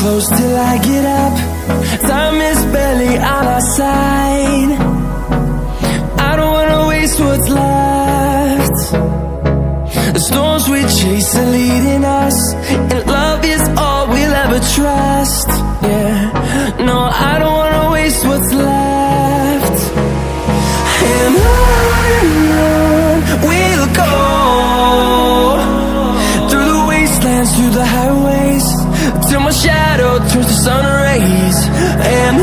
close till I get up. Time is barely on our side. I don't wanna waste what's left. The storms we chase are leading us, and love is all we'll ever trust. Yeah, no, I don't wanna waste what's left. And on we'll go, through the wastelands, through the highways, till my shadow turns to sun rays. And